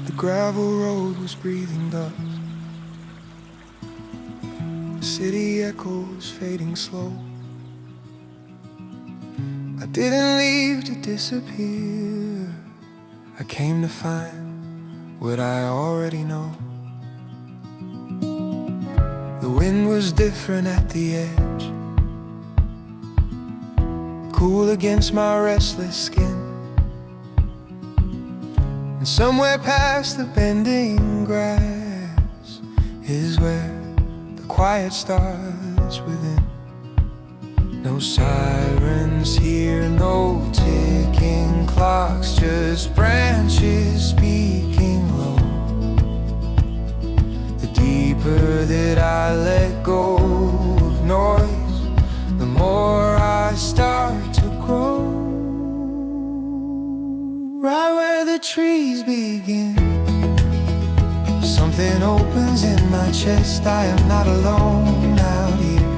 The gravel road was breathing dust. City echoes fading slow. I didn't leave to disappear. I came to find what I already know. The wind was different at the edge, cool against my restless skin. And somewhere past the bending grass is where the quiet starts within. No sirens here, no ticking clocks, just branches speaking low. The deeper that I let go of noise, the more I start to grow. Right where the trees begin, something opens in my chest. I am not alone out here.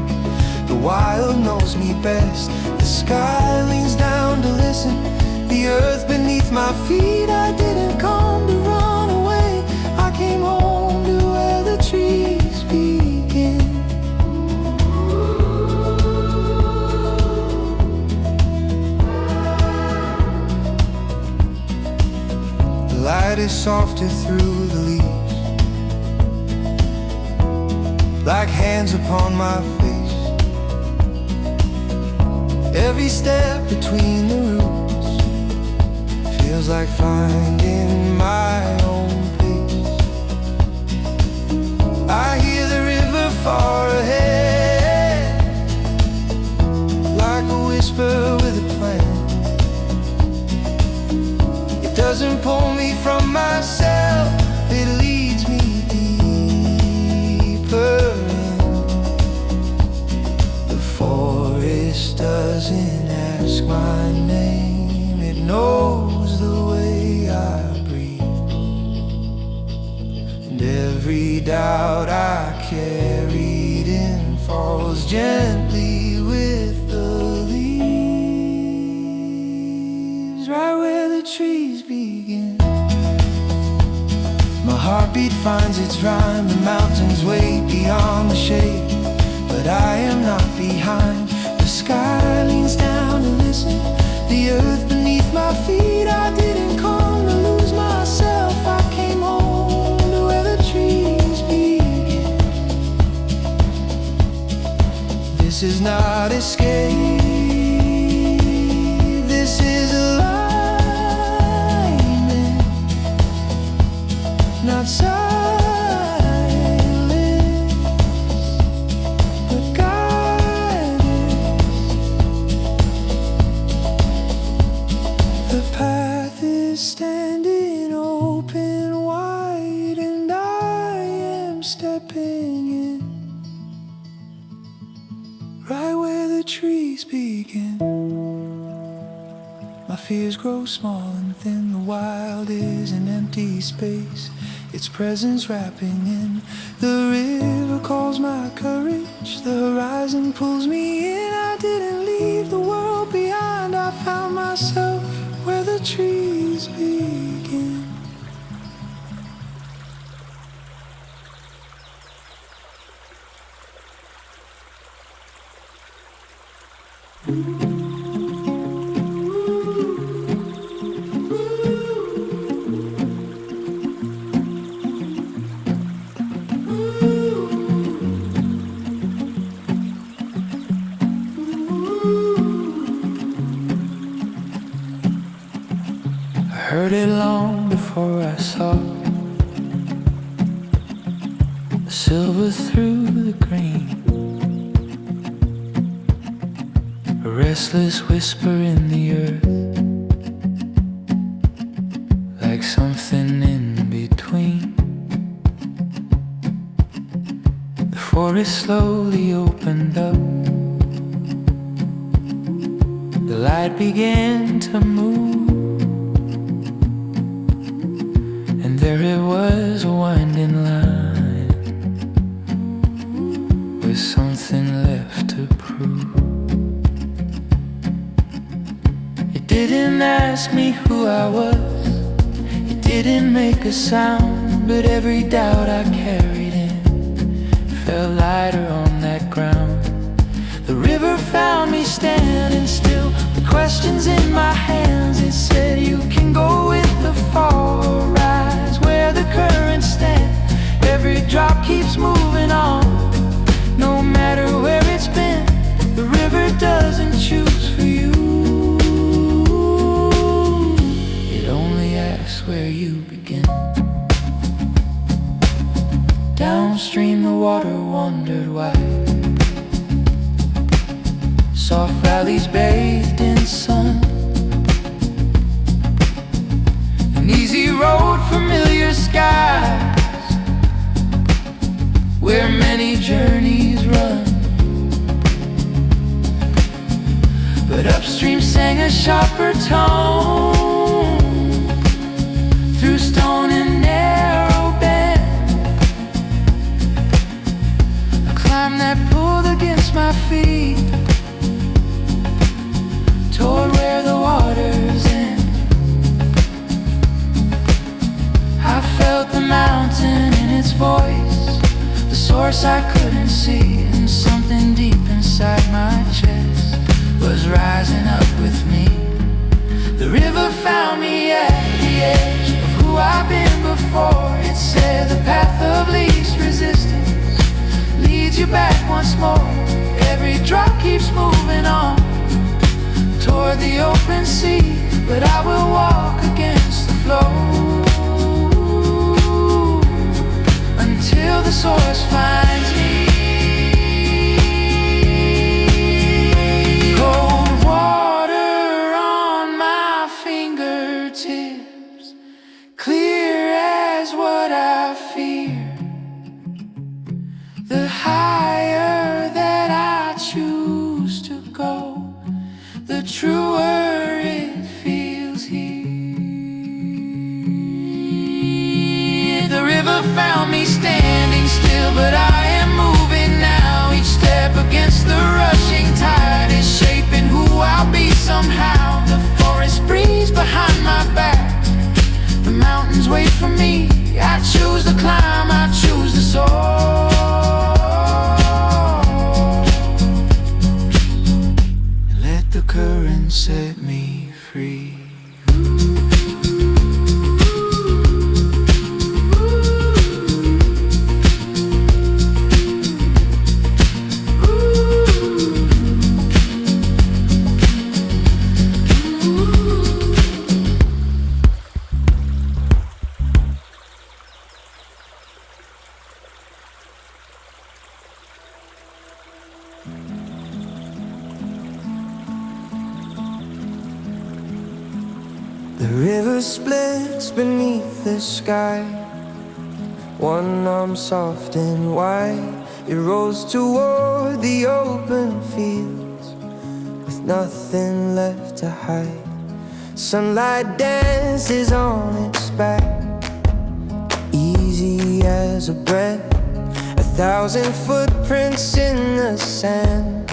The wild knows me best. The sky leans down to listen. The earth beneath my feet. I didn't come to run away. I came home to where the trees begin. The light is softer through the leaves, like hands upon my face. Every step between the roots feels like finding my own place. I hear the river far ahead, like a whisper with a plan. It doesn't pull me from myself, it leads me deeper. The forest doesn't ask my name, it knows the way I breathe. And every doubt I carried in falls gently with the leaves. Right where the trees begin, my heartbeat finds its rhyme. The mountains wait beyond the shade, but I am not behind. The sky leans down to listen. The earth beneath my feet. I didn't come to lose myself. I came home to where the trees begin. This is not escape. This is alignment, not silence. Standing open wide, and I am stepping in, right where the trees begin. My fears grow small and thin. The wild is an empty space, its presence wrapping in. The river calls my courage, the horizon pulls me in. I didn't leave the world behind, I found myself where the trees begin. Heard it long before I saw the silver through the green, a restless whisper in the earth, like something in between. The forest slowly opened up, the light began to move. There it was, a winding line, with something left to prove. It didn't ask me who I was, it didn't make a sound, but every doubt I carried in felt lighter on that ground. The river found me standing still, the questions in my hands. It said you can go with the fall or rise where the currents stand. Every drop keeps moving on, no matter where it's been. The river doesn't choose for you, it only asks where you begin. Downstream the water wandered wide, soft valleys bathed in sun, an easy road, familiar skies, where many journeys run. But upstream sang a sharper tone through stone and narrow bend, a climb that pulled against my feet toward where the waters end. I felt the mountain in its voice, the source I couldn't see, and something deep inside my chest was rising up with me. The river found me at the edge of who I've been before. It said the path of least resistance leads you back once more. Every drop keeps moving on toward the open sea, but I will walk against the flow until the source finds me. Cold water on my fingertips, clear as what I fear. The higher that I choose to go, the truer it feels here. The river found me standing still, but I am moving now. Each step against the rushing tide is shaping who I'll be somehow. The forest breeze behind my back, the mountains wait for me. I choose the climb, I choose the soar. Let the current set me free. The river splits beneath the sky, one arm soft and wide. It rolls toward the open fields with nothing left to hide. Sunlight dances on its back, easy as a breath. 1,000 footprints in the sand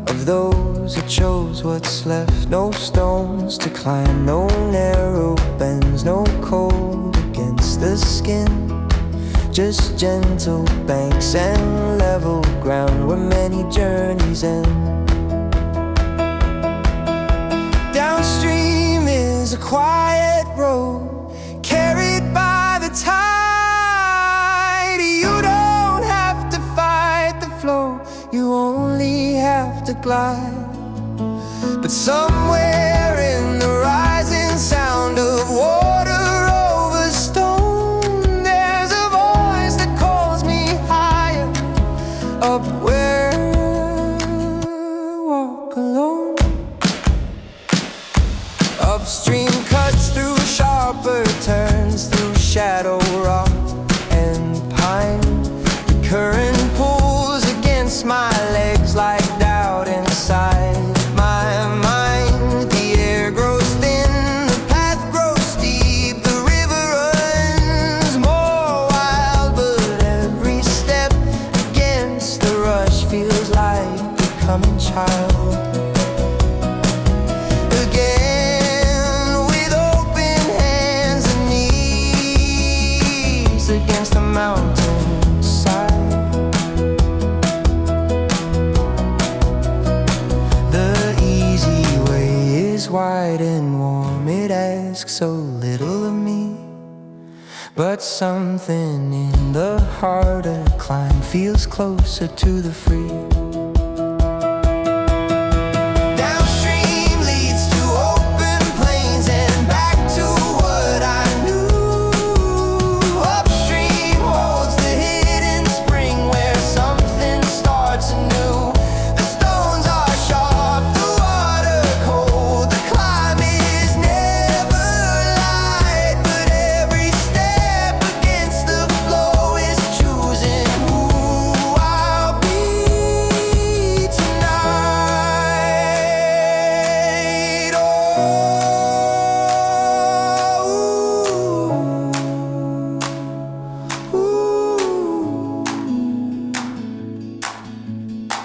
of those who chose what's left. No stones to climb, no narrow bends, no cold against the skin, just gentle banks and level ground where many journeys end. Downstream is a quiet road carried by the tide. You don't have to fight the flow, you only have to glide. But somewhere in the rising sound of water over stone, there's a voice that calls me higher, up where I walk alone. Upstream cuts through sharper turns, through shadow, rock and pine. The current pulls against my legs like doubt inside my mind. The air grows thin, the path grows steep, the river runs more wild, but every step against the rush feels like becoming child. Again, with open hands and knees, is wide and warm, it asks so little of me. But something in the harder climb feels closer to the free. Downstream leads to open plains and back to what I knew. Upstream holds the hidden spring where something starts anew. The stones are sharp, the water cold, the climb is never light, but every step against the flow is choosing who I'll be tonight.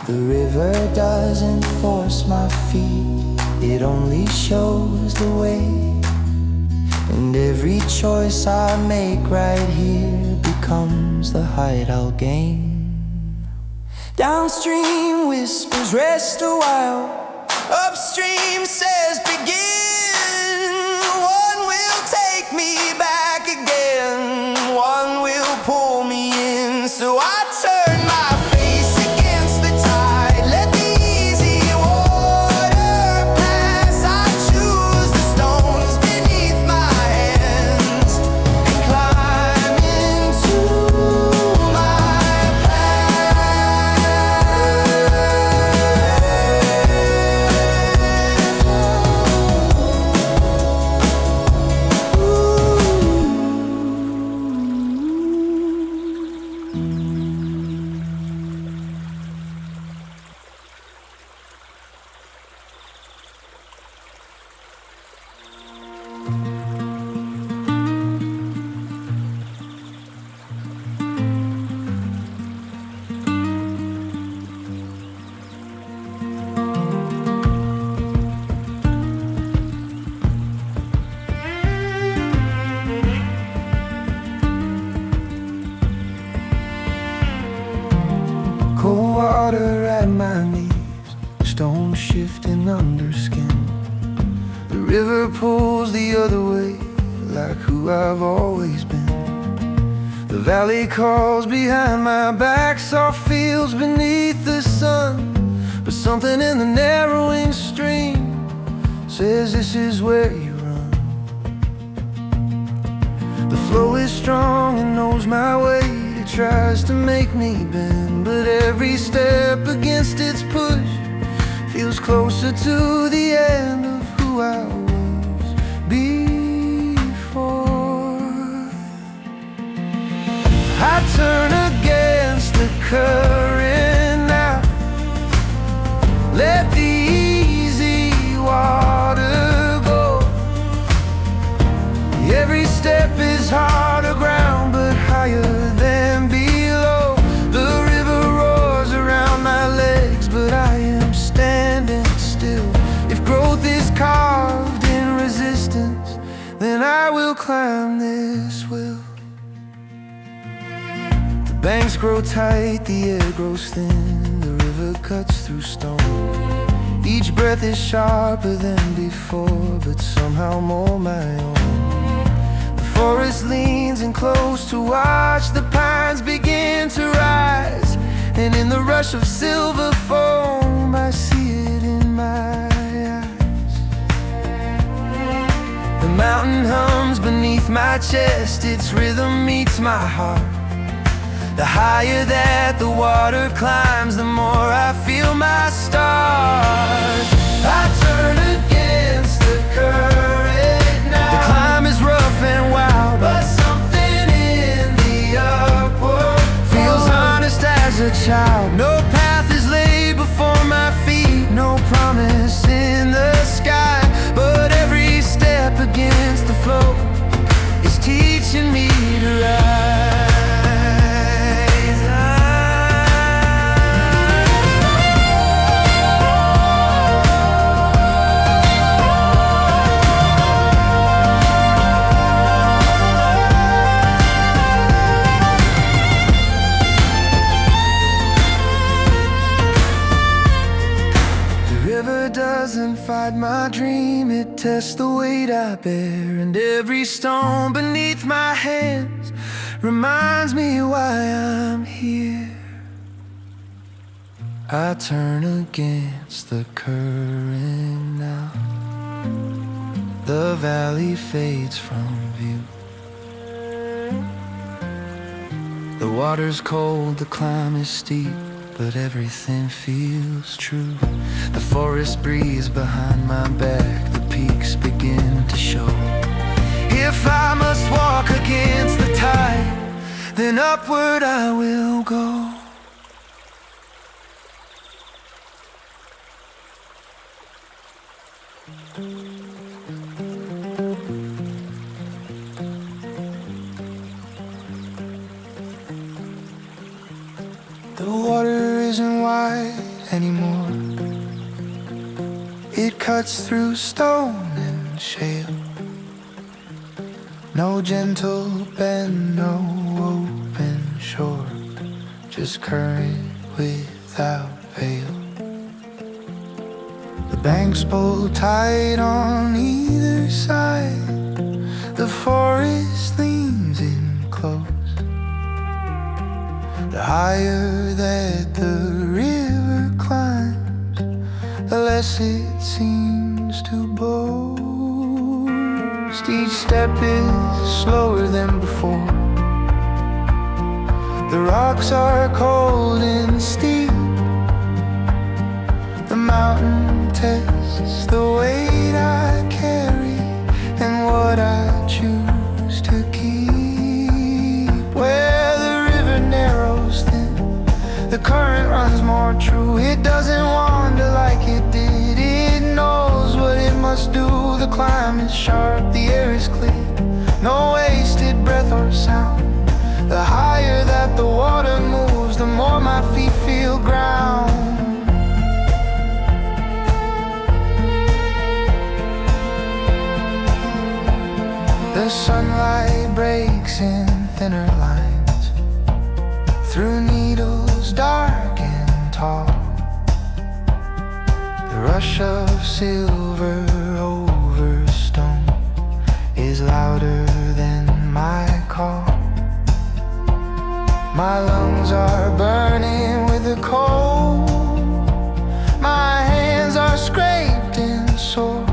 The river doesn't force my feet, it only shows the way. And every choice I make right here becomes the height I'll gain. Downstream whispers, rest a while. Upstream says, begin. One will take me back again, one will pull me in. So I turn my face against the tide, let the easy water pass. I choose the stones beneath my hands and climb into my cold water at my knees, stone shifting under skin. The river pulls the other way, like who I've always been. The valley calls behind my back, soft fields beneath the sun. But something in the narrowing stream says this is where you run. The flow is strong and knows my weight. It tries to make me bend, but every step against its push feels closer to the end of who I was before. I turn against the current now, let the easy water go. Every step is harder ground, but higher than below. The river roars around my legs, but I am standing still. If growth is carved in resistance, then I will climb this will. The banks grow tight, the air grows thin, the river cuts through stone. Each breath is sharper than before, but somehow more my own. The forest leans in close to watch the pines begin to rise, and in the rush of silver foam I see it in my eyes. The mountain hums beneath my chest, its rhythm meets my heart. The higher that the water climbs, the more I feel my start. I turn against the current now. The climb is rough and wild, but something in the upward feels honest as a child. No path is laid before my feet, no promise in the sky, but every step against the flow is teaching me to rise. it tests the weight I bear, and every stone beneath my hands reminds me why I'm here. I turn against the current now. The valley fades from view. The water's cold, the climb is steep, but everything feels true. The forest breeze behind my back, the peaks begin to show. If I must walk against the tide, then upward I will go. The water isn't wide anymore. It cuts through stone and shale. No gentle bend, no open shore, just current without veil. The banks pull tight on either side. The forest leans in close. The higher that the river climbs, the less it seems to boast. Each step is slower than before. The rocks are cold and steep. The mountain tests the weight I carry and what I choose to keep. Where the river narrows thin, the current runs more true. It doesn't wander like it did. It knows what it must do. The climb is sharp, the air is clear. No wasted breath or sound. The higher that the water moves, the more my feet feel ground. The sunlight breaks in thinner lines through needles dark and tall. The rush of silver over stone is louder than my call. My lungs are burning with the cold. My hands are scraped and sore.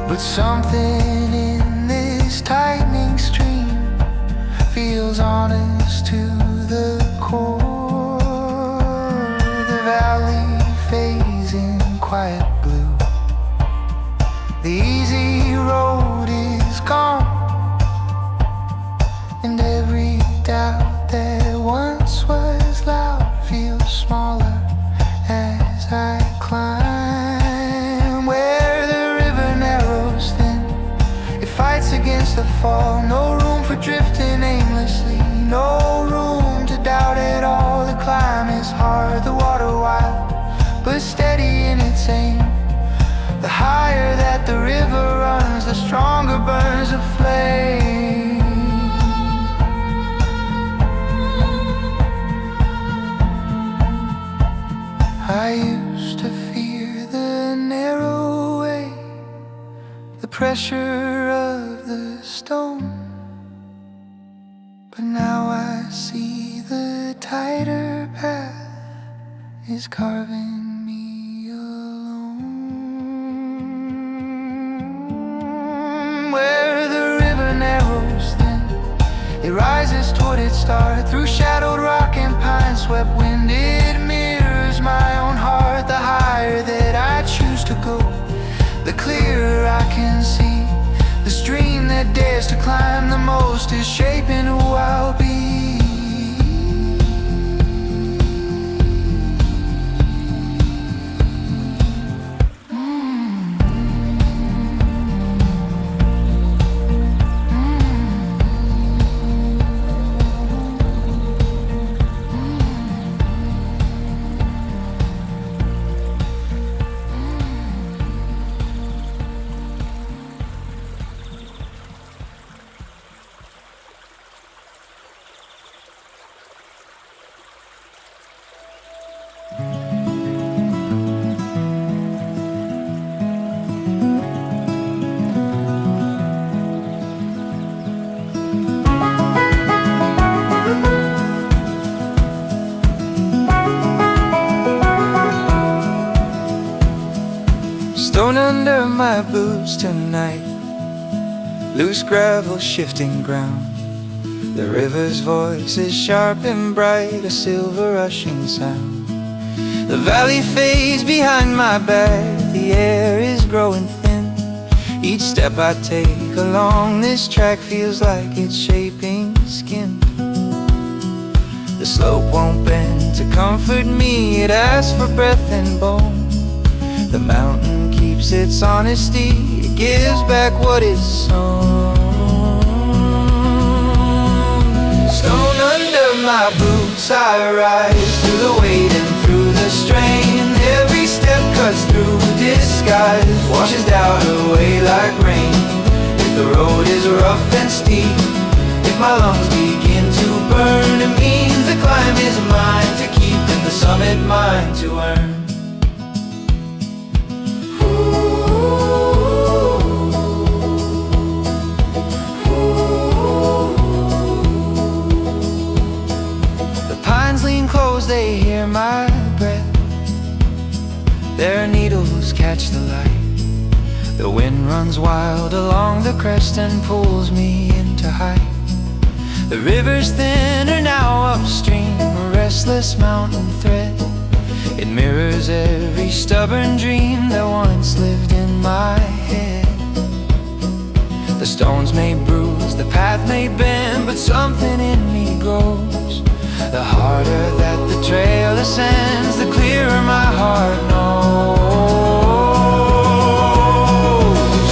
But something in this tightening stream feels honest to the core. The valley fades in quiet blue. The easy road is gone, and every doubt that once was loud feels smaller as I climb. Where the river narrows thin, it fights against the fall. No room for drifting aimlessly, no room to doubt at all. The climb is hard, the water wild, but steady in its aim. The higher that the river runs, the stronger burns the flame. I used to fear the narrow way, the pressure of the stone. But now I see the tighter path is carving me alone. Where the river narrows thin, it rises toward its start. Through shadowed rock and pine swept wind, it mirrors my own heart. The higher that I choose to go, the clearer I can see. The stream that dares to climb the most is shaping who I'll be. my boots tonight. Loose gravel, shifting ground. The river's voice is sharp and bright, a silver rushing sound. The valley fades behind my back, the air is growing thin. Each step I take along this track feels like it's shaping skin. The slope won't bend to comfort me, it asks for breath and bone. The mountain keeps its honesty, it gives back what is sown. Stone under my boots I rise, through the weight and through the strain. Every step cuts through disguise, washes doubt away like rain. If the road is rough and steep, if my lungs begin to burn, it means the climb is mine to keep and the summit mine to earn. The pines lean close, they hear my breath. Their needles catch the light. The wind runs wild along the crest and pulls me into height. The river's thinner now upstream, a restless mountain thread. It mirrors every stubborn dream that once lived in my head. The stones may bruise, the path may bend, but something in me grows. The harder that the trail ascends, the clearer my heart knows.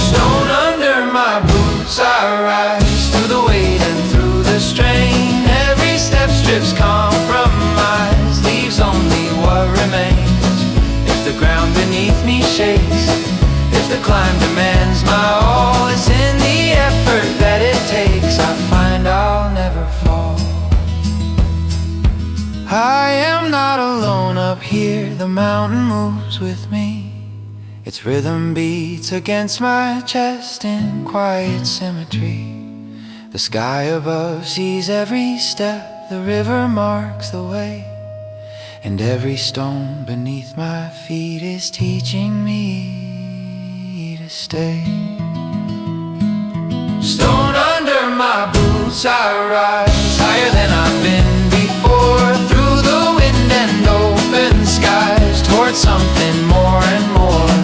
Stone under my boots I rise, through the weight and through the strain. Every step strips compromise, leaves only what remains. If the ground beneath me shakes, if the climb demands my all, it's in the effort that it takes I find I'll never fall. I am not alone up here, the mountain moves with me. Its rhythm beats against my chest in quiet symmetry. The sky above sees every step, the river marks the way. And every stone beneath my feet is teaching me to stay. Stone under my boots I rise, higher than I've been before. Through the wind and open skies, towards something more and more.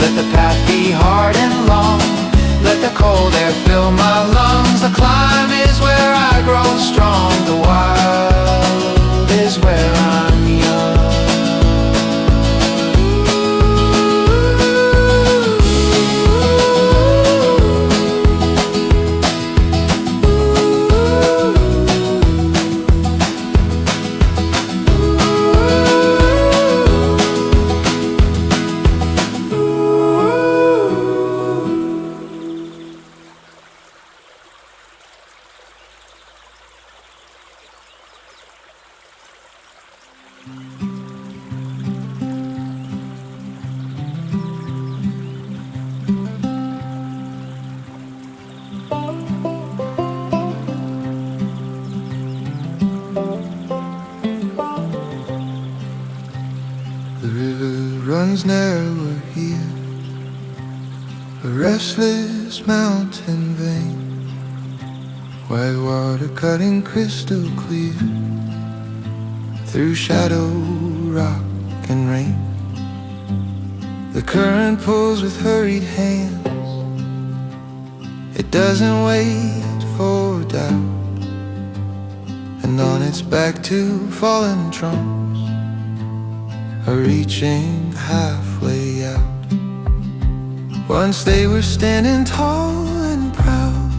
Let the path be hard and long, let the cold air fill my lungs. The climb is where I grow strong, the wild is where I'm young. The river runs narrower here, a restless mountain vein. White water cutting crystal clear through shadow, rock and rain. The current pulls with hurried hands, it doesn't wait for doubt. And on its back two fallen trunks are reaching halfway out. Once they were standing tall and proud,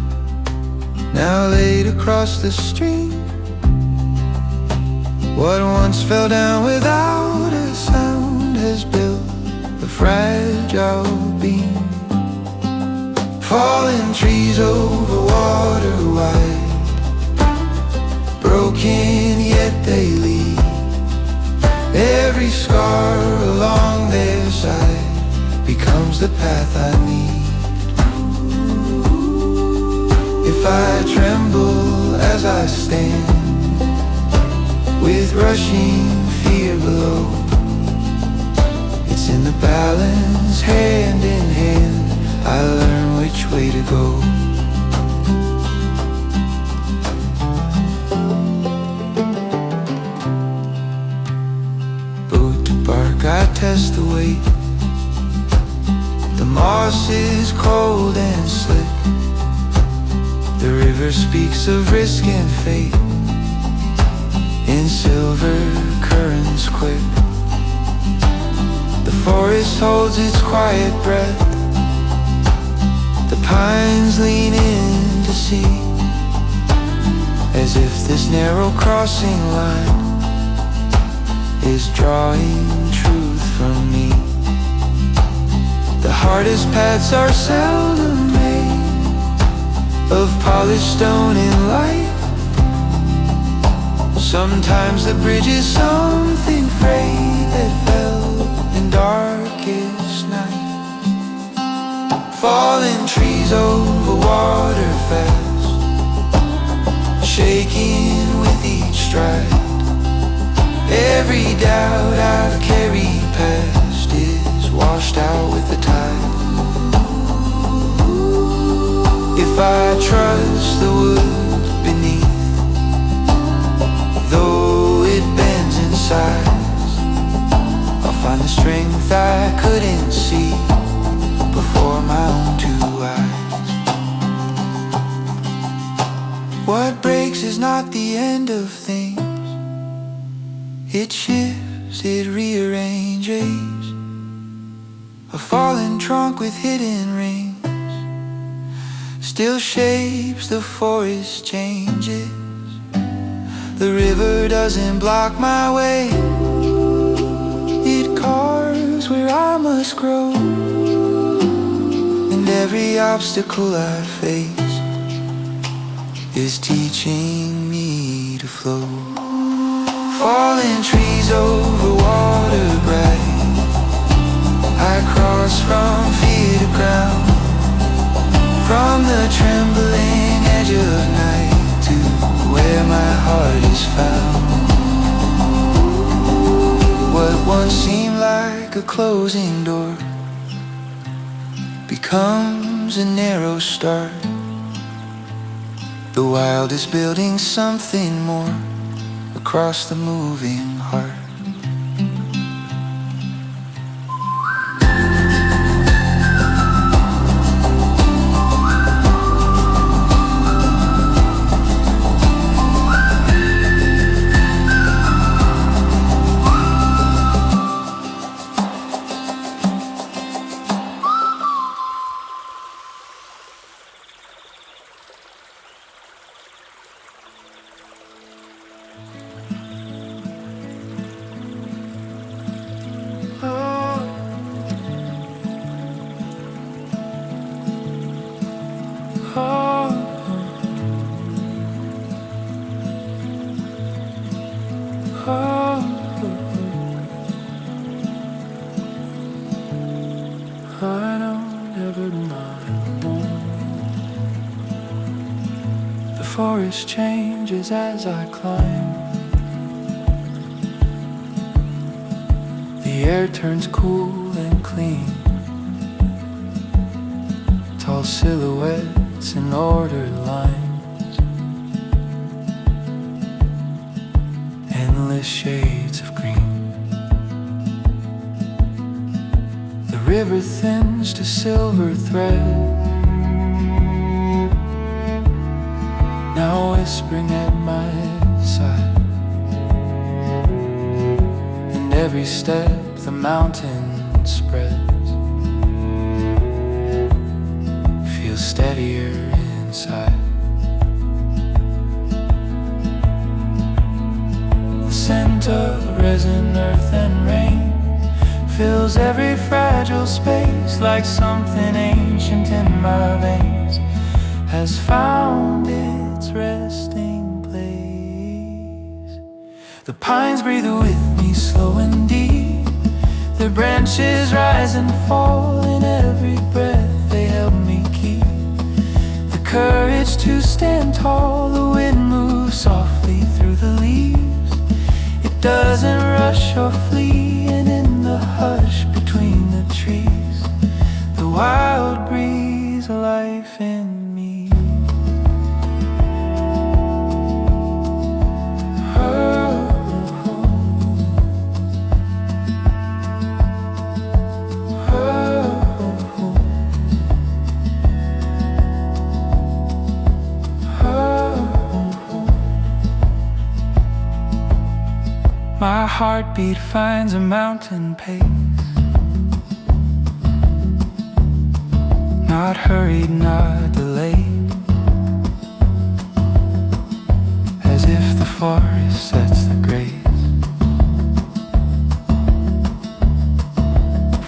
now laid across the stream. What once fell down without a sound has built a fragile beam. Fallen trees over water wide, broken yet they lead. Every scar along their side becomes the path I need. If I tremble as I stand, with rushing fear below, it's It's in the balance, hand in hand, I learn which way to go. Boat to bark, I test the weight. The moss is cold and slick. The river speaks of risk and fate in silver currents quick. The forest holds its quiet breath. The pines lean in to see, as if this narrow crossing line is drawing truth from me. The hardest paths are seldom made of polished stone and light. Sometimes the bridge is something frayed that fell in darkest night. Fallen trees over water fast, shaking with each stride. Every doubt I've carried past is washed out with the tide. If I trust the wood beneath, though it bends in size, I'll find the strength I couldn't see before my own two eyes. What breaks is not the end of things. It shifts, it rearranges. A fallen trunk with hidden rings still shapes the forest changes. The river doesn't block my way, it carves where I must grow. And every obstacle I face is teaching me to flow. Fallen trees over water bright, I cross from fear to ground, from the trembling edge of night to where my heart is found. What once seemed like a closing door becomes a narrow start. The wild is building something more across the moving heart. I don't ever mind. The forest changes as I climb. The air turns cool and clean. Tall silhouettes and ordered lines, endless shades of green. The river thins to silver thread, now whispering at my side. And every step the mountain spreads feels steadier inside. The scent of resin, earth and rain fills every fragile space, like something ancient in my veins has found its resting place. The pines breathe with me, slow and deep. Their branches rise and fall in every breath they help me keep. The courage to stand tall, the wind moves softly through the leaves. It doesn't rush or flee, and in the hush between wild breeze of life in me. My heartbeat finds a mountain pace, not hurried, not delayed, as if the forest sets the grace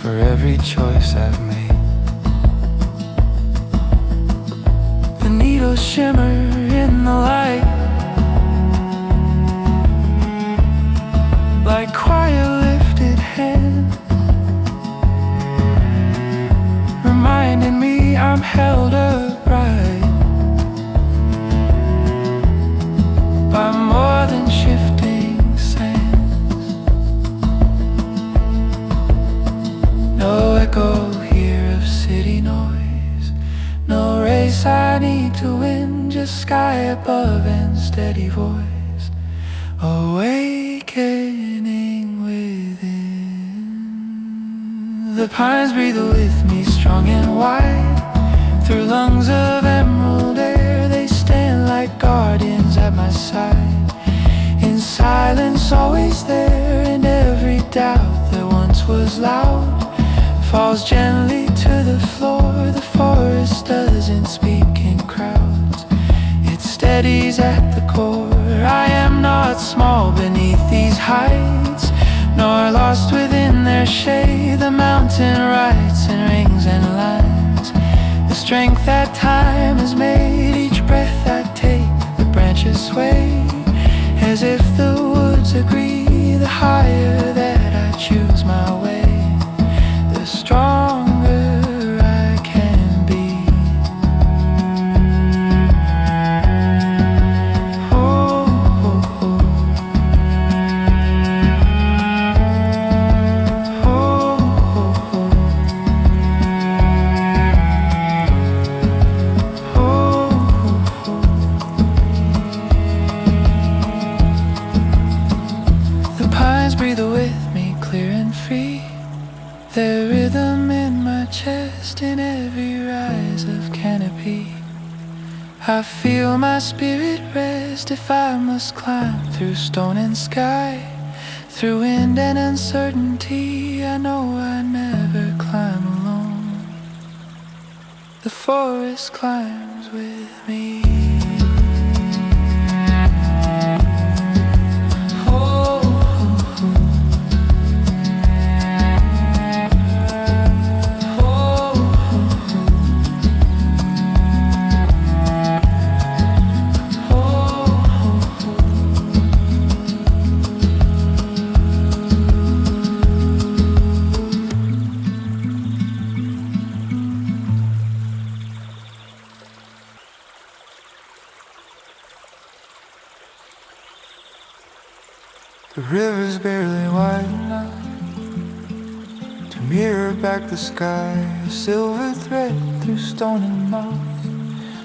for every choice I've made. The needles shimmer in the light, like quiet lifted hand, reminding me I'm held upright by more than shifting sands. No echo here of city noise, no race I need to win, just sky above and steady voice awakening within. The pines breathe with me, strong and wide, through lungs of emerald air. They stand like guardians at my side, in silence always there. And every doubt that once was loud falls gently to the floor. The forest doesn't speak in crowds, it steadies at the core. I am not small beneath these heights, nor lost within their shade. The mountain writes in rings and lines the strength that time has made. Each breath I take, the branches sway, as if the woods agree. The higher that I choose my way, the stronger I can be. Breathe with me, clear and free, their rhythm in my chest, in every rise of canopy. I feel my spirit rest. If I must climb through stone and sky, through wind and uncertainty, I know I never climb alone. The forest climbs with me. The river's barely wide enough to mirror back the sky, a silver thread through stone and moss,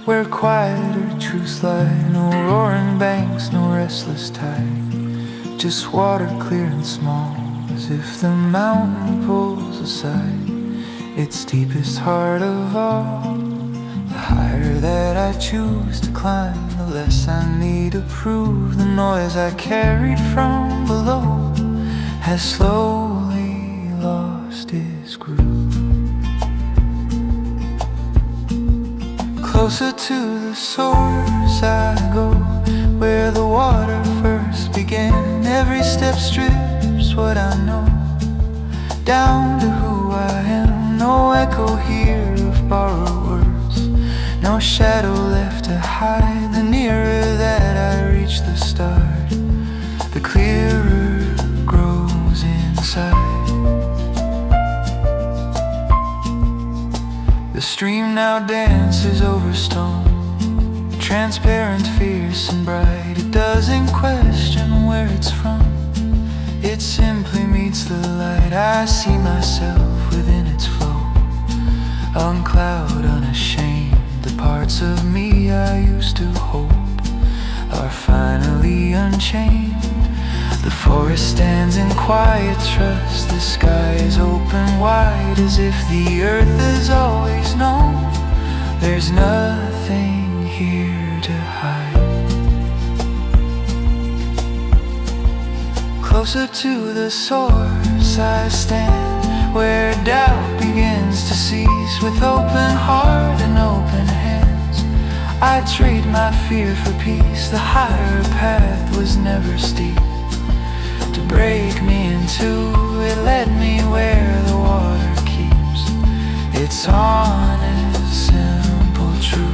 where quieter truths lie. No roaring banks, no restless tide, just water clear and small, as if the mountain pulls aside its deepest heart of all. The higher that I choose to climb, the less I need to prove. The noise I carried from below has slowly lost its groove. Closer to the source I go, where the water first began. Every step strips what I know down to who I am. No echo here of borrowed words, no shadow left to hide. The nearer that I reach the start, the clearer grows inside. The stream now dances over stone, transparent, fierce and bright. It doesn't question where it's from, it simply meets the light. I see myself within its flow, uncloud, unashamed. The parts of me I used to hold are finally unchained. The forest stands in quiet trust. The sky is open wide, as if the earth has always known there's nothing here to hide. Closer to the source I stand, where doubt begins to cease. With open heart and open hands, I trade my fear for peace. The higher path was never steep. To break me in two, it led me where the water keeps its honest, simple truth.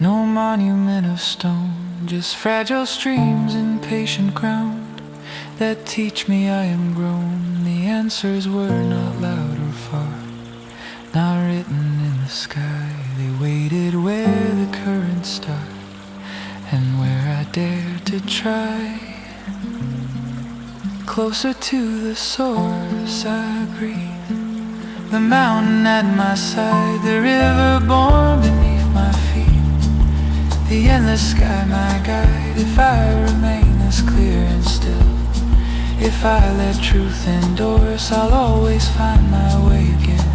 No monument of stone, just fragile streams in patient ground that teach me I am grown. The answers were not loud or far, not written in the sky. They waited where the currents start, and where I dared to try. Closer to the source I breathe, the mountain at my side, the river born beneath my feet, the endless sky my guide. If I remain as clear and still, if I let truth endorse, I'll always find my way again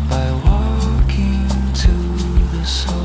by walking to the source.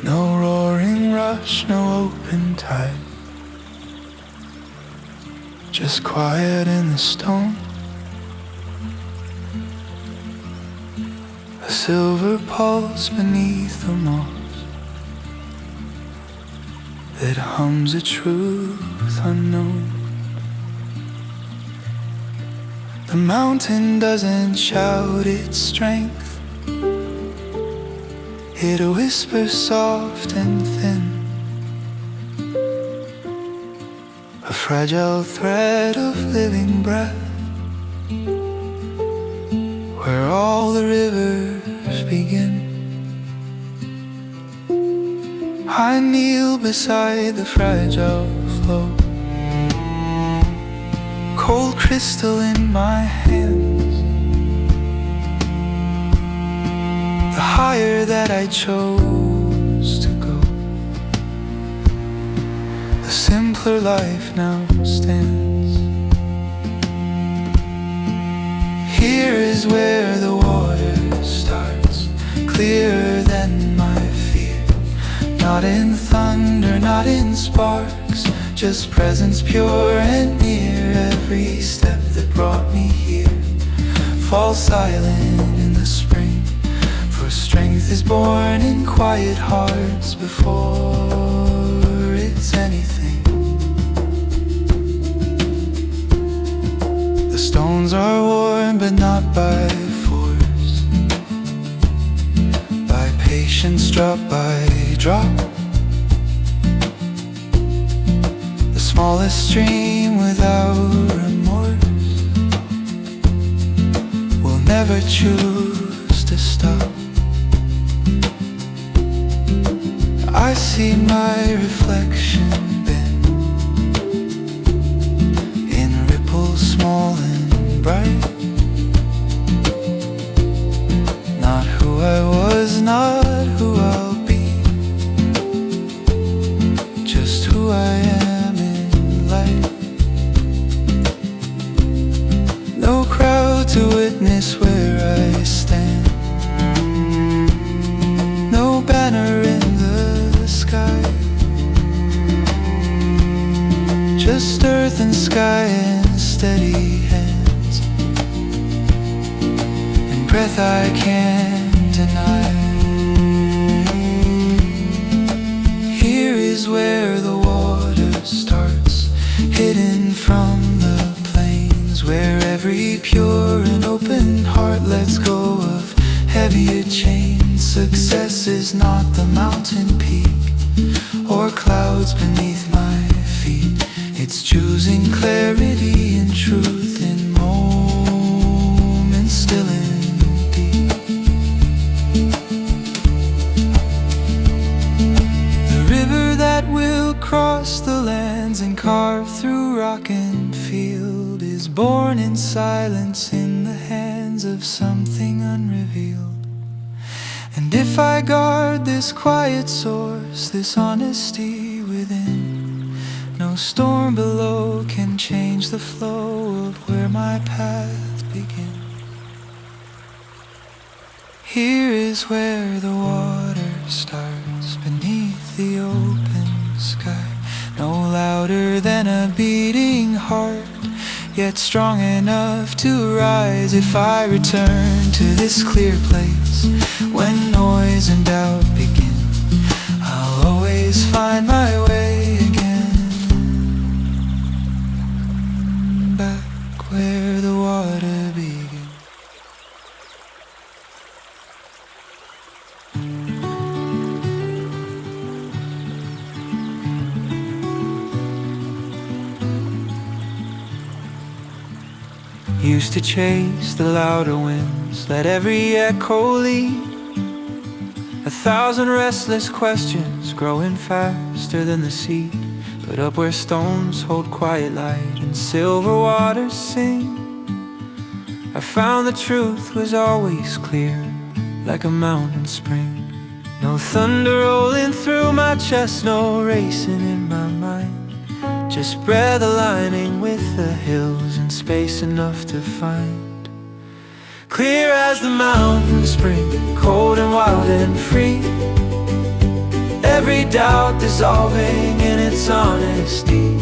No roaring rush, no open tide, just quiet in the stone. A silver pulse beneath the moss that hums a truth unknown. The mountain doesn't shout its strength, it whispers soft and thin, a fragile thread of living breath, where all the rivers begin. I kneel beside the fragile flow, cold crystal in my hands. The higher that I chose to go, the simpler life now stands. Here is where the water starts, clearer than my fear. Not in thunder, not in sparks, just presence pure and near. Every step that brought me here falls silent in the spring, for strength is born in quiet hearts before it's anything. The stones are worn but not by force, by patience drop by drop. The smallest stream without remorse will never choose to stop. I see my reflection bend in ripples small and bright. Not who I was, not who I'll be, witness where I stand. No banner in the sky, just earth and sky and steady hands, and breath I can't deny. Here is where the water starts, hidden from the plains, where every pure and open heart lets go of heavier chains. Success is not the mountain peak or clouds beneath my feet. It's choosing clarity and truth in moments still and deep. The river that will cross the lands and carve through rock and field is born in silence in the hands of something unrevealed. And if I guard this quiet source, this honesty within, no storm below can change the flow of where my path begins. Here is where the water starts, beneath the open sky, no louder than a beating heart, yet strong enough to rise. If I return to this clear place when noise and doubt begin, I'll always find my way again, back where the water begins. Used to chase the louder winds, let every echo lead. 1,000 restless questions growing faster than the seed. But up where stones hold quiet light and silver waters sing, I found the truth was always clear, like a mountain spring. No thunder rolling through my chest, no racing in my mind, just breath aligning with the hills and space enough to find. Clear as the mountain spring, cold and wild and free, every doubt dissolving in its honesty.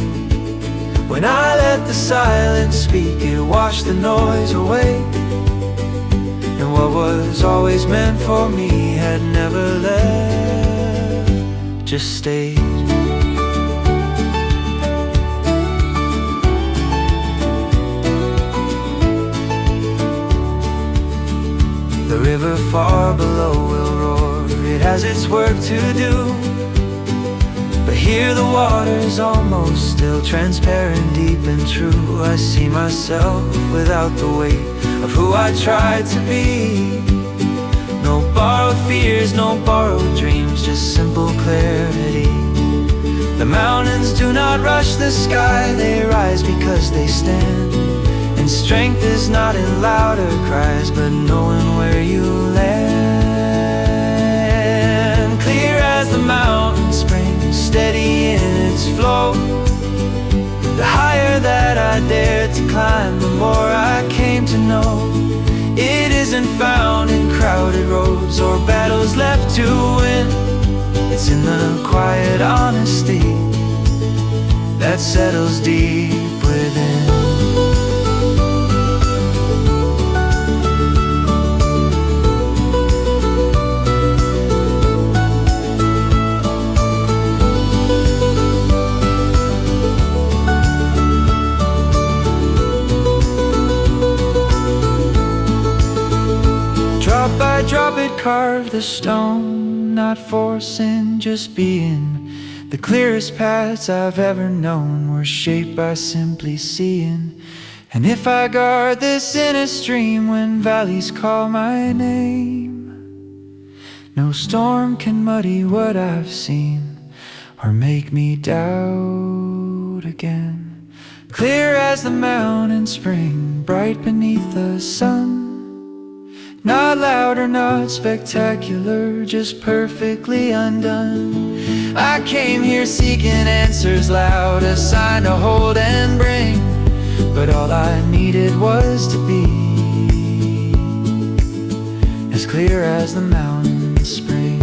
When I let the silence speak, it washed the noise away, and what was always meant for me had never left, just stayed. The river far below will roar, it has its work to do, but here the water's almost still, transparent, deep and true. I see myself without the weight of who I tried to be. No borrowed fears, no borrowed dreams, just simple clarity. The mountains do not rush the sky, they rise because they stand. And strength is not in louder cries, but knowing where you land. Clear as the mountain spring, steady in its flow. The higher that I dared to climb, the more I came to know. It isn't found in crowded roads or battles left to win. It's in the quiet honesty that settles deep within. Drop by drop it carved the stone, not forcing, just being. The clearest paths I've ever known were shaped by simply seeing. And if I guard this inner stream when valleys call my name, no storm can muddy what I've seen or make me doubt again. Clear as the mountain spring, bright beneath the sun. Not loud or not spectacular, just perfectly undone. I came here seeking answers loud, a sign to hold and bring, but all I needed was to be. clear as the mountain spring.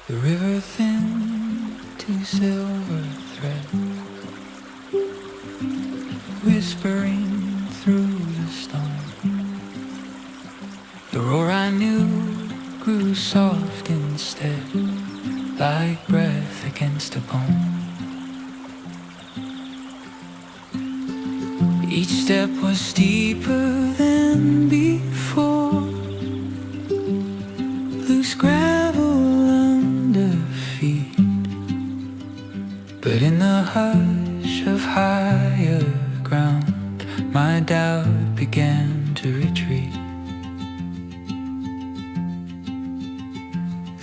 The river thin to silver thread, whispering through the storm. The roar I knew grew soft instead, like breath against a bone. Each step was steeper than before, loose gravel under feet. But in the hush of higher ground, my doubt began to retreat.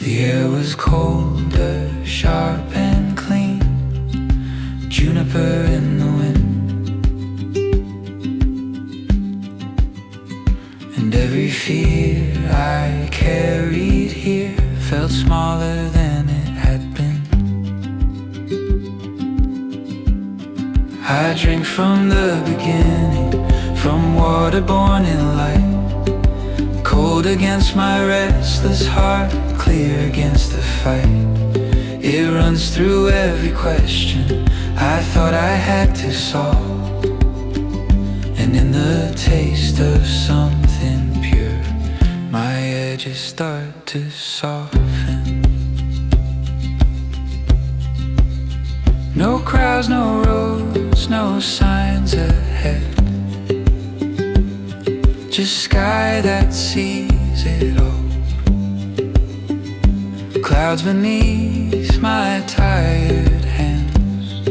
The air was colder, sharp and clean, juniper in the wind. And every fear I carried here felt smaller than it had been. I drink from the beginning, from water born in light, cold against my restless heart, clear against the fight. It runs through every question I thought I had to solve, and in the taste of something pure, my edges start to soften. No crowds, no roads, no signs ahead, just sky that sees it all. Clouds beneath my tired hands,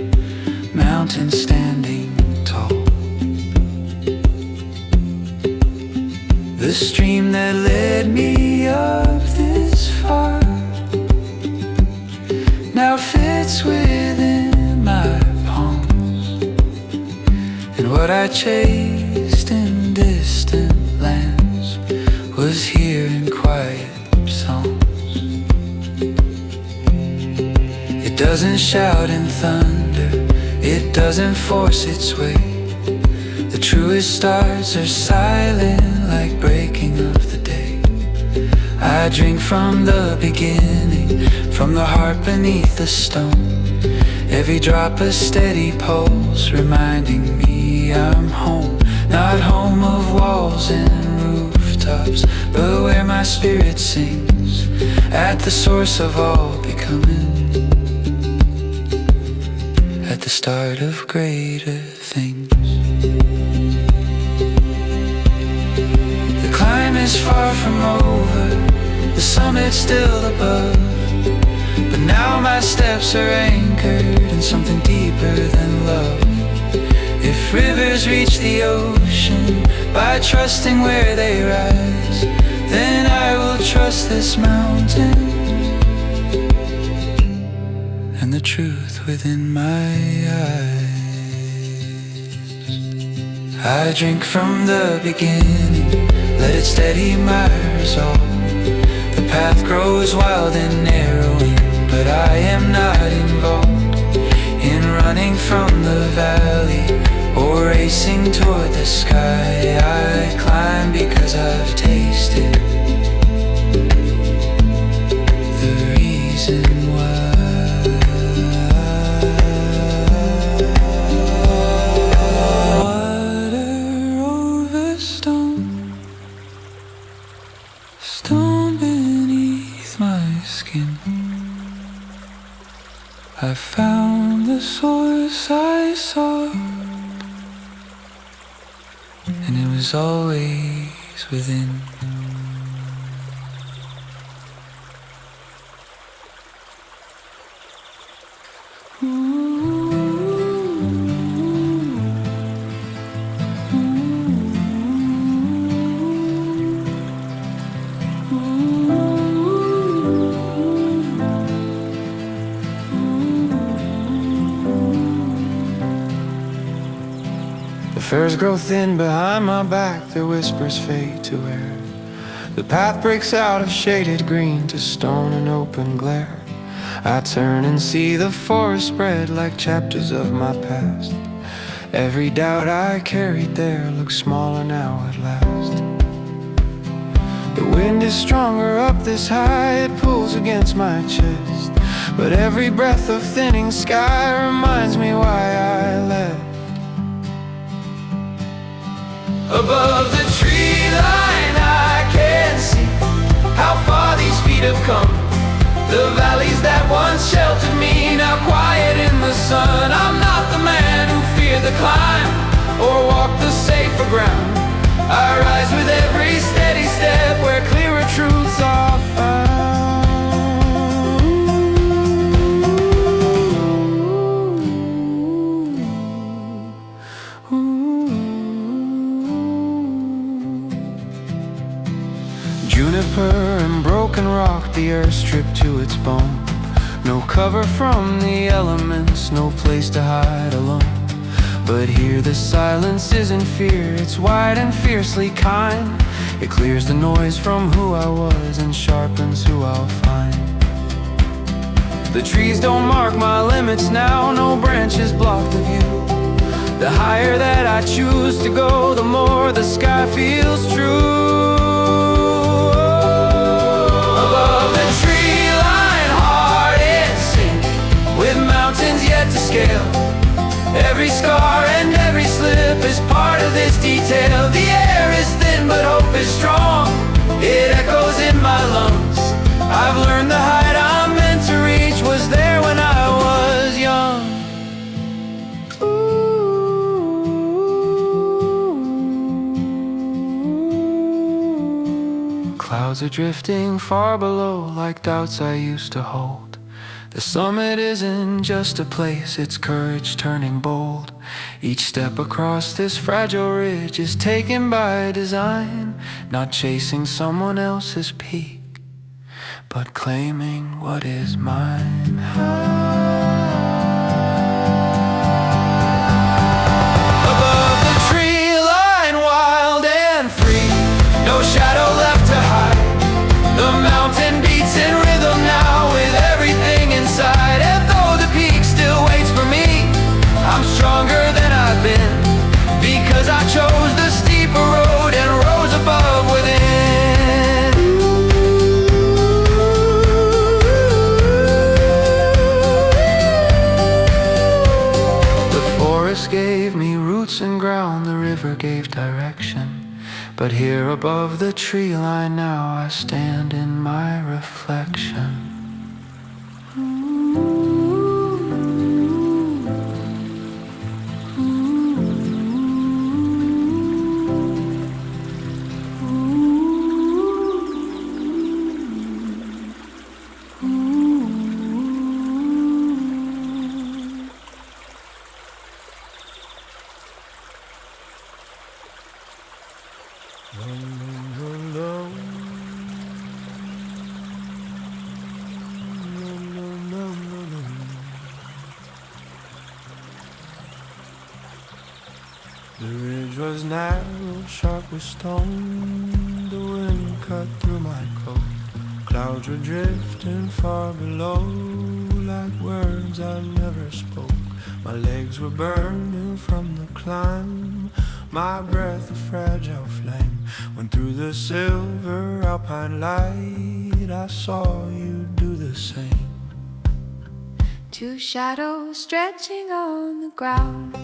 mountains standing tall. The stream that led me up this far now fits within my palms, and what I chased in distant lands was here in quiet songs. It doesn't shout in thunder, it doesn't force its way. The truest stars are silent, like breaking of the day. I drink from the beginning, from the heart beneath the stone. Every drop a steady pulse, reminding me I'm home. Not home of walls and rooftops, but where my spirit sings, at the source of all becoming, at the start of greater things. The climb is far from over, the summit's still above, but now my steps are anchored in something deeper than love. If rivers reach the ocean by trusting where they rise, then I will trust this mountain and the truth within my eyes. I drink from the beginning, let it steady my resolve. The path grows wild and narrowing, but I am not involved in running from the valley or racing toward the sky. I climb because I've tasted the reason why. Stone beneath my skin, I found the source I sought, and it was always within. firs grow thin behind my back, their whispers fade to air. The path breaks out of shaded green to stone and open glare. I turn and see the forest spread like chapters of my past. Every doubt I carried there looks smaller now at last. The wind is stronger up this high, it pulls against my chest. But every breath of thinning sky reminds me why I left. Above the tree line I can see how far these feet have come. The valleys that once sheltered me, now quiet in the sun. I'm not the man who feared the climb or walked the safer ground. I rise with every steady step where clearer truths are found. Juniper and broken rock, the earth stripped to its bone. No cover from the elements, no place to hide alone. But here the silence isn't fear, it's wide and fiercely kind. It clears the noise from who I was and sharpens who I'll find. The trees don't mark my limits now, no branches block the view. The higher that I choose to go, the more the sky feels true. Above the tree line, heart and sink, with mountains yet to scale. Every scar and every slip is part of this detail. The air is thin but hope is strong, it echoes in my lungs. I've learned the height I'm meant to reach was there when I was young. Clouds are drifting far below like doubts I used to hold. The summit isn't just a place, it's courage turning bold. Each step across this fragile ridge is taken by design, not chasing someone else's peak, but claiming what is mine. Above the tree line, wild and free, no shadow left to hide. The mountain beats in rhythm now with everything inside. And though the peak still waits for me, I'm stronger than I've been, because I chose the steeper road and rose above within. The forest gave me roots and ground, the river gave direction. But here above the tree line now I stand in my reflection. The ridge was narrow, sharp with stone. The wind cut through my coat. Clouds were drifting far below, like words I never spoke. My legs were burning from the climb, my breath a fragile flame. When through the silver alpine light I saw you do the same. Two shadows stretching on the ground,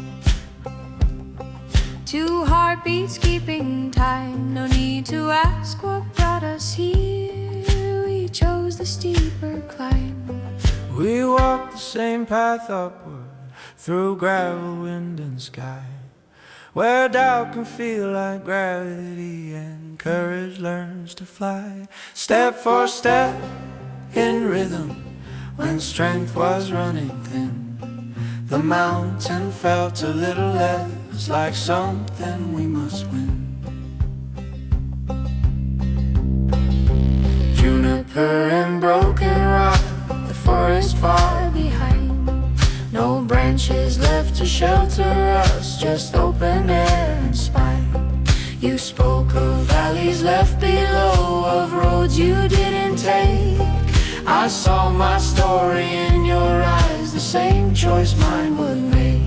two heartbeats keeping time. No need to ask what brought us here, we chose the steeper climb. We walked the same path upward, through gravel, wind and sky, where doubt can feel like gravity and courage learns to fly. Step for step, in rhythm, when strength was running thin, the mountain felt a little less like something we must win. Juniper and broken rock, the forest far behind. No branch benches left to shelter us, just open air and spite. You spoke of valleys left below, of roads you didn't take. I saw my story in your eyes, the same choice mine would make.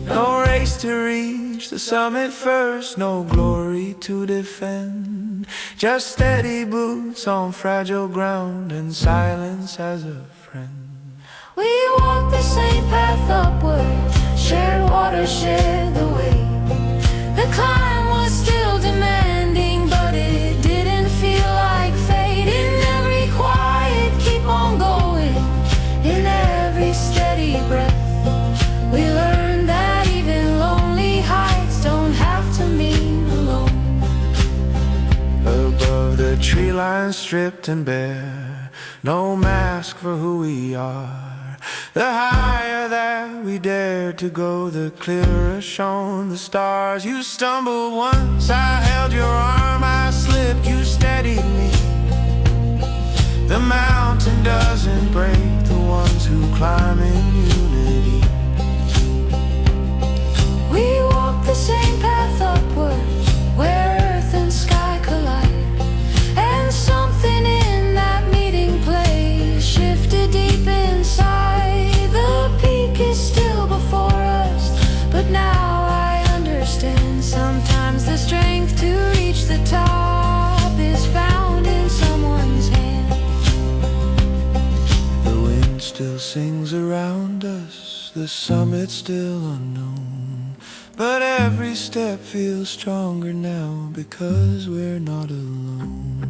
No race to reach the summit first, no glory to defend. Just steady boots on fragile ground and silence as a friend. We walked the same path upward, shared water, shared the way. The climb was still demanding, but it didn't feel like fate. In every quiet, keep on going, in every steady breath, we learned that even lonely heights don't have to mean alone. Above the tree line stripped and bare, no mask for who we are. The higher that we dared to go, the clearer shone the stars. You stumbled once, I held your arm, I slipped, you steadied me. The mountain doesn't break the ones who climb in unity. We walked the same path upward, where earth and sky collide. And something in that meeting place shifted deep inside. The peak is still before us, but now I understand. Sometimes the strength to reach the top is found in someone's hand. The wind still sings around us, the summit still unknown. But every step feels stronger now, because we're not alone.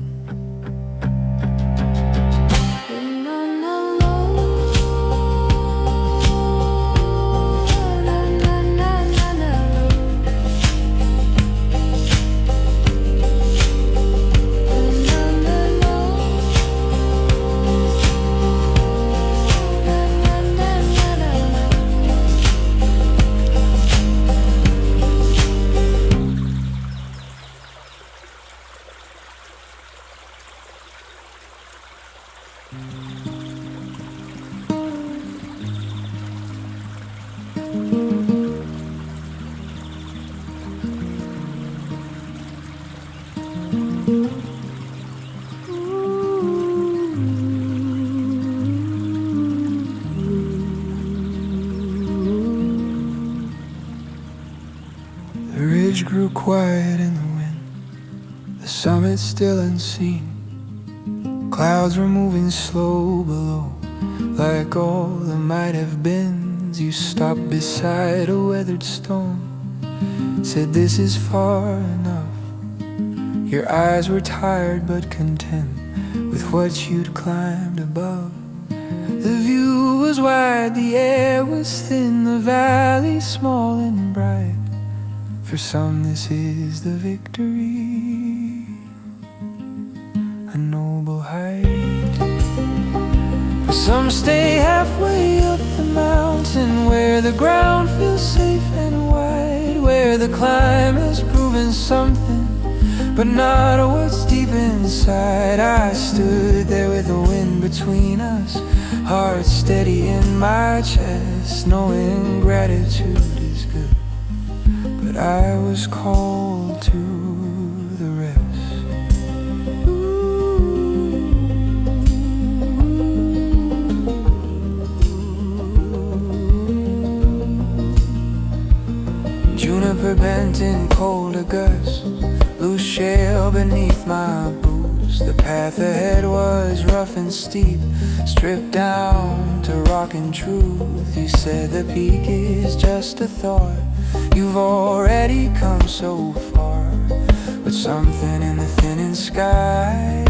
The ridge grew quiet in the wind, the summit still unseen. Clouds were moving slow below, like all the might have beens. You stopped beside a weathered stone, said this is far enough. Your eyes were tired but content with what you'd climbed above. The view was wide, the air was thin, the valley small and bright. For some this is the victory, a noble height. For some stay halfway up the mountain, where the ground feels safe and wide, where the climb has proven something, but not what's deep inside. I stood there with the wind between us, heart steady in my chest, knowing gratitude is good. But I was called to the rest. Juniper bent in cold August, loose shale beneath my boots. The path ahead was rough and steep, stripped down to rock and truth. You said the peak is just a thought, you've already come so far. But something in the thinning sky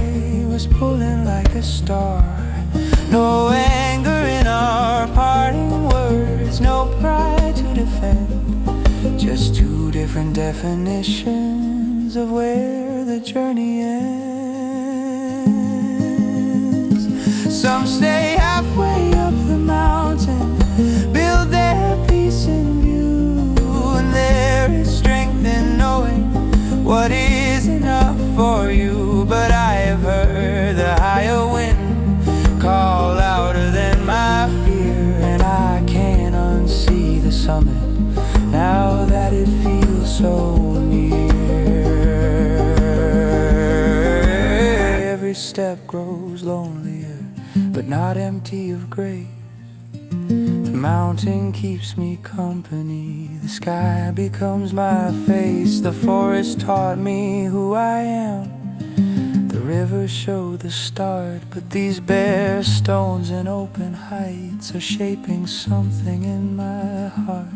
was pulling like a star. No anger in our parting words, no pride to defend, just two different definitions of where the journey ends. Some stay halfway up the mountain, build their peace in view, and there is strength in knowing what is enough for you. But I have heard the higher wind call louder than my fear, and I the summit, now that it feels so near. Every step grows lonelier, but not empty of grace. The mountain keeps me company, the sky becomes my face. The forest taught me who I am, the river showed the start. But these bare stones and open heights are shaping something in my heart.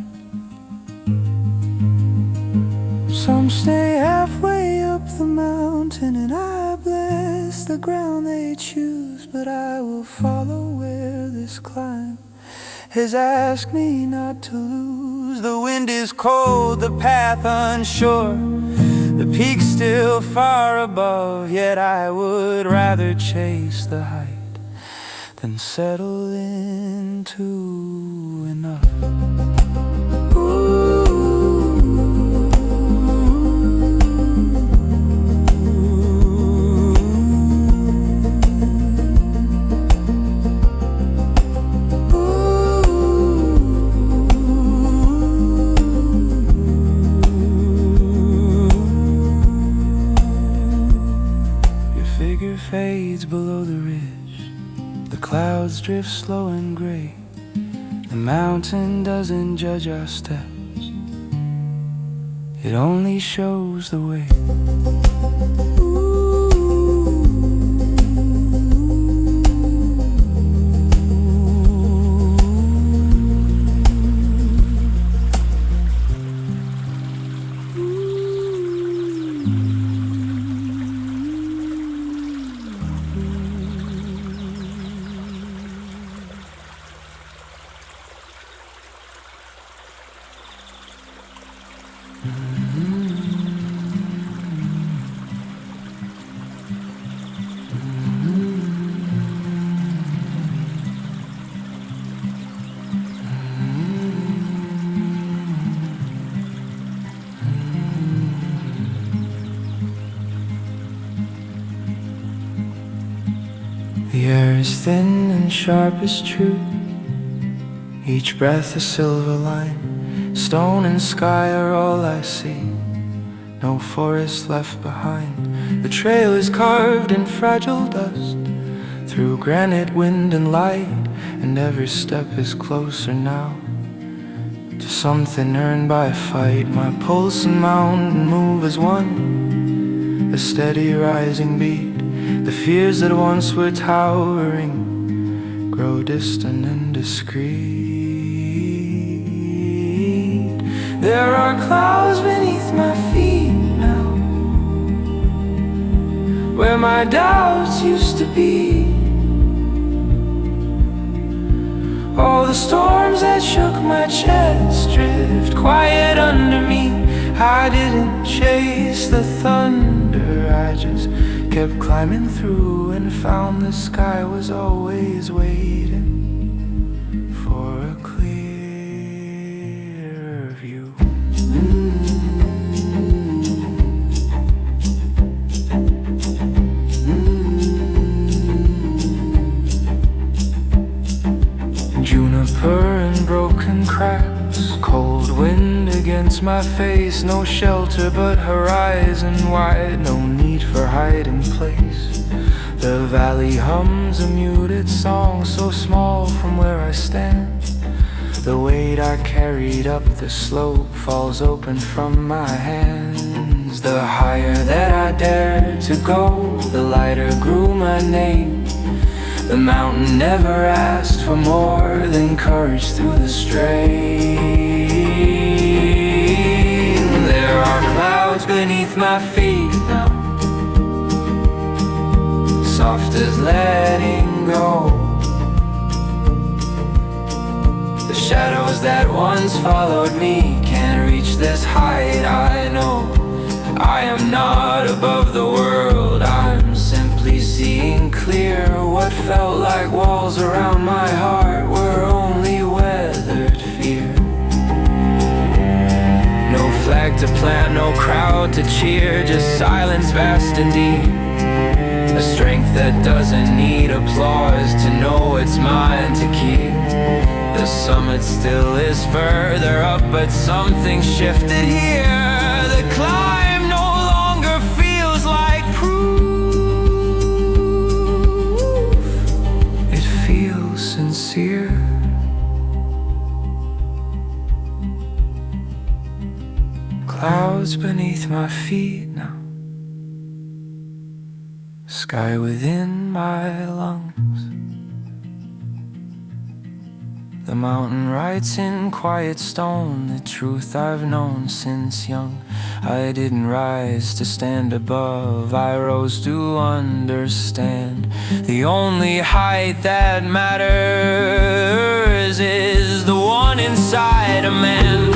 Some stay halfway up the mountain, and I bless the ground they choose. But I will follow where this climb has asked me not to lose. The wind is cold, the path unsure, the peak still far above. Yet I would rather chase the height than settle into enough. Fades below the ridge, the clouds drift slow and gray. The mountain doesn't judge our steps, it only shows the way. The air is thin and sharp as truth, each breath a silver line. Stone and sky are all I see, no forest left behind. The trail is carved in fragile dust, through granite, wind and light. And every step is closer now to something earned by a fight. My pulse and mountain move as one, a steady rising beat. The fears that once were towering grow distant and discreet. There are clouds beneath my feet now, where my doubts used to be. All the storms that shook my chest drift quiet under me. I didn't chase the thunder, I just kept climbing through and found the sky was always waiting for a clearer view. Juniper and broken cracks, cold wind against my face. No shelter but horizon wide, no need for hiding place. The valley hums a muted song, so small from where I stand. The weight I carried up the slope falls open from my hands. The higher that I dared to go, the lighter grew my name. The mountain never asked for more than courage through the strain. There are clouds beneath my feet now, soft as letting go. The shadows that once followed me can't reach this height. I know I am not above the world, I'm simply seeing clear. What felt like walls around my heart were only weathered fear. No flag to plant, no crowd to cheer, just silence vast and deep. A strength that doesn't need applause to know it's mine to keep. The summit still is further up, but something shifted here. The climb no longer feels like proof. It feels sincere. Clouds beneath my feet now, sky within my lungs. The mountain writes in quiet stone the truth I've known since young. I didn't rise to stand above, I rose to understand. The only height that matters is the one inside a man.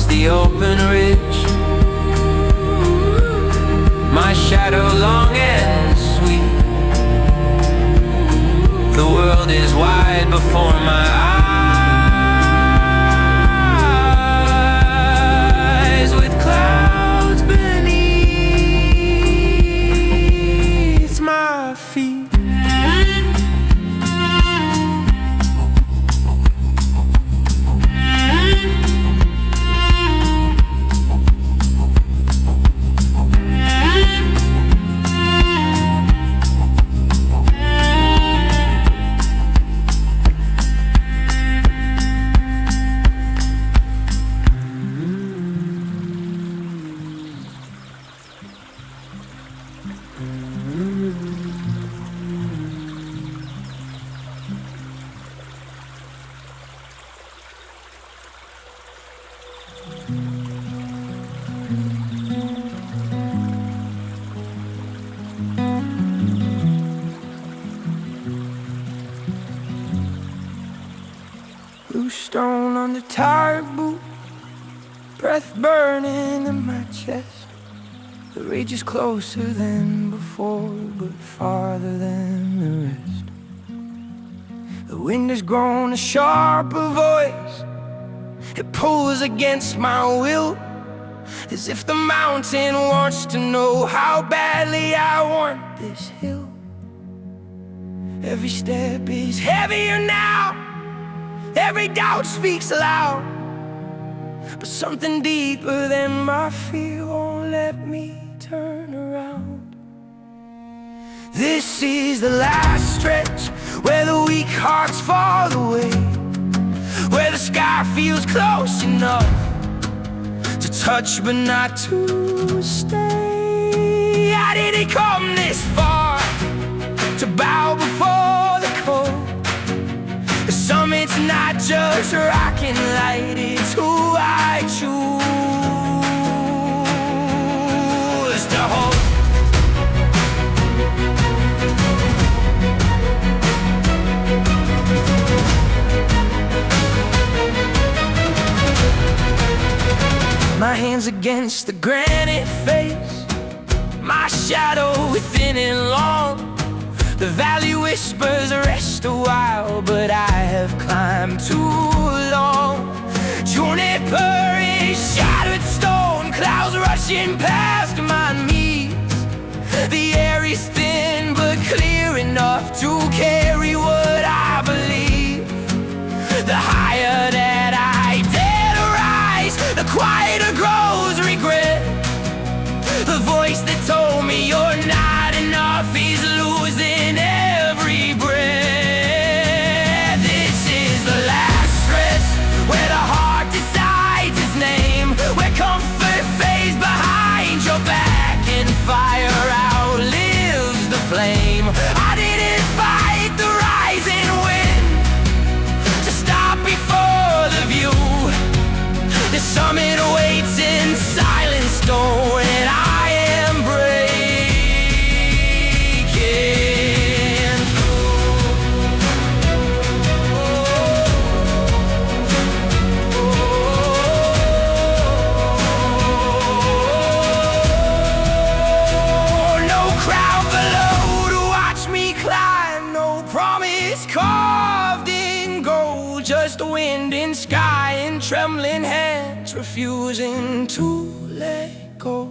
The open ridge, my shadow long and sweet. The world is wide before my eyes, with clouds beneath my feet. Blue stone on the tired boot, breath burning in my chest. The rage is closer than before, but farther than the rest. The wind has grown a sharper voice, it pulls against my will, as if the mountain wants to know how badly I want this hill. Every step is heavier now, every doubt speaks aloud, but something deeper than my fear won't let me turn around. This is the last stretch where the weak hearts fall away, where the sky feels close enough to touch but not to stay. I didn't come this far to bow before the cold. The summit's not just rock and light, it's who I choose to hold. My hands against the granite face, my shadow within it long. The valley whispers rest a while, but I have climbed too long. Juniper is shattered stone, clouds rushing past my knees. The air is thin but clear enough to carry what I believe. The higher that I dare to rise, the quieter grows regret. The voice that told me you're not enough is losing every breath. This is the last stretch where the heart decides its name, where comfort fades behind your back and fire outlives the flame. I didn't fight the rising wind to stop before the view. The summit awaits in silent stone, and I am breaking through. No crowd below is carved in gold, just wind and sky and trembling hands refusing to let go.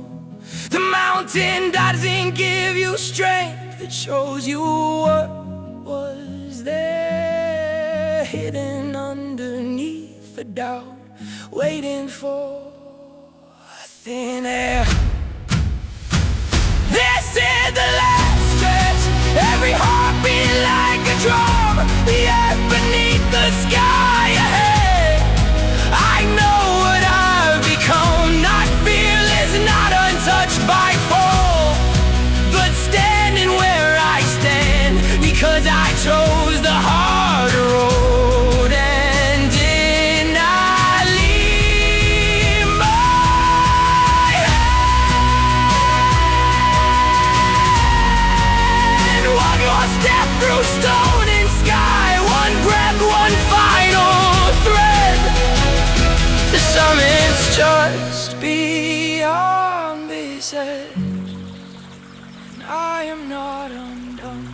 The mountain doesn't give you strength, it shows you what was there, hidden underneath the doubt, waiting for thin air. This is the last stretch, every heartbeat like a drum, the earth beneath the sky ahead. I know what I've become, not fearless, not untouched by fall, but standing where I stand, because I chose the hard road and did not leave my hand. One more step through stone and sky, one breath, one final thread. The summit's just beyond this edge, and I am not undone.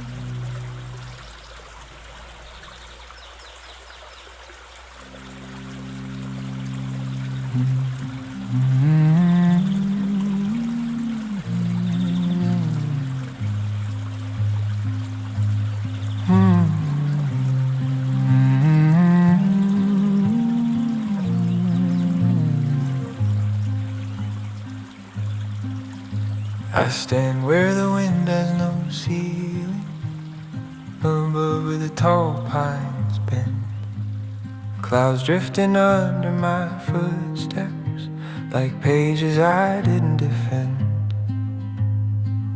I stand where the wind has no ceiling, above where the tall pines bend, clouds drifting under my footsteps, like pages I didn't defend.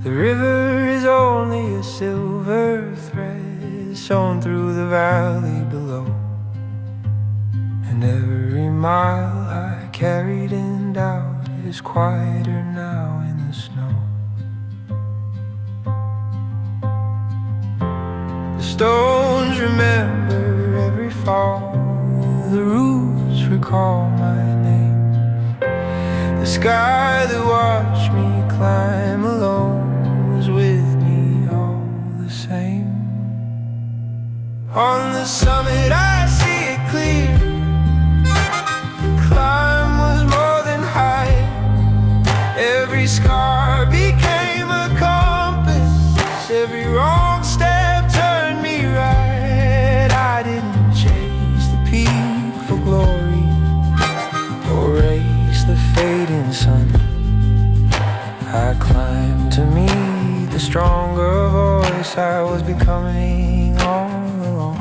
The river is only a silver thread shown through the valley below, and every mile I carried in doubt is quieter now in the snow. The stones remember every fall, the roots recall my name. The sky that watched me climb alone was with me all the same. On the summit I see it clear, the climb was more than height. Every scar became a compass, every wrong step turned me right. I didn't chase the peak for glory or race the fading sun. I climbed to meet the stronger voice I was becoming all alone.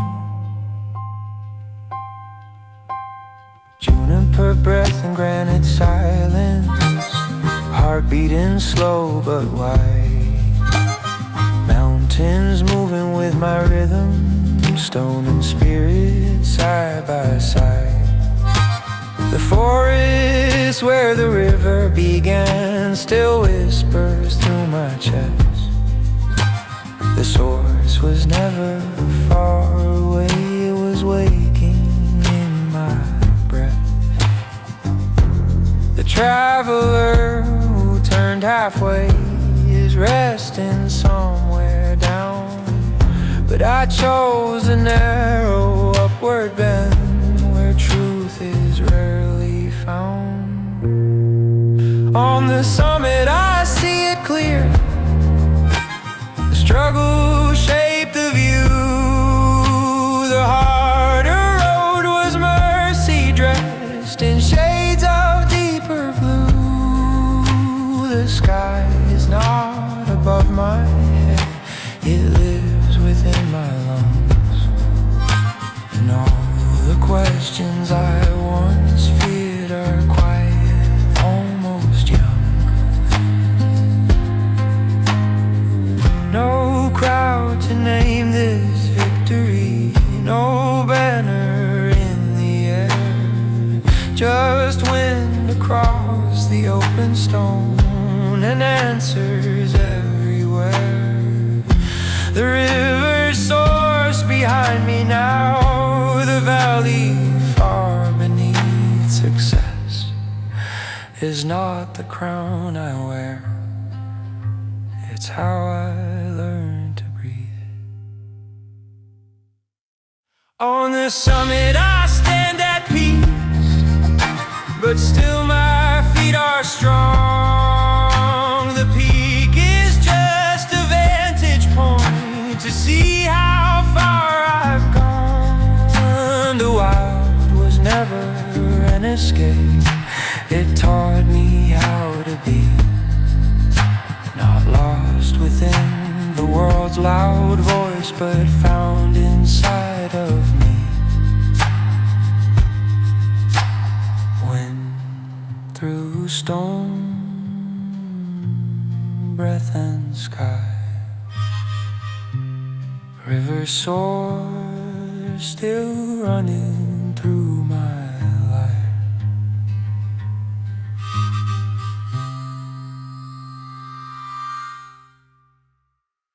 Juniper breath and granite silence, heart beating slow but wide, mountains moving with my rhythm, stone and spirit side by side. The forest where the river began still whispers through my chest. The source was never far away, it was waking in my breath. The traveler who turned halfway is resting somewhere down, but I chose a narrow upward bend where truth is rarely found. On the summit I see it clear, the struggle shaped the view. The harder road was mercy dressed in shades of deeper blue. The sky is not above my head, it lives within my lungs, and all the questions I once feared are quiet, almost young. No crowd to name this victory, no banner in the air, just wind across the open stone and answers everywhere. The river's source behind me now, the valley far beneath. Success is not the crown I wear, it's how I learn to On the summit I stand at peace, but still my feet are strong. The peak is just a vantage point to see how far I've gone. The wild was never an escape. It taught me how to be, not lost within the world's loud voice, but found inside of me. Wind through stone, breath and sky, river soar, still running through my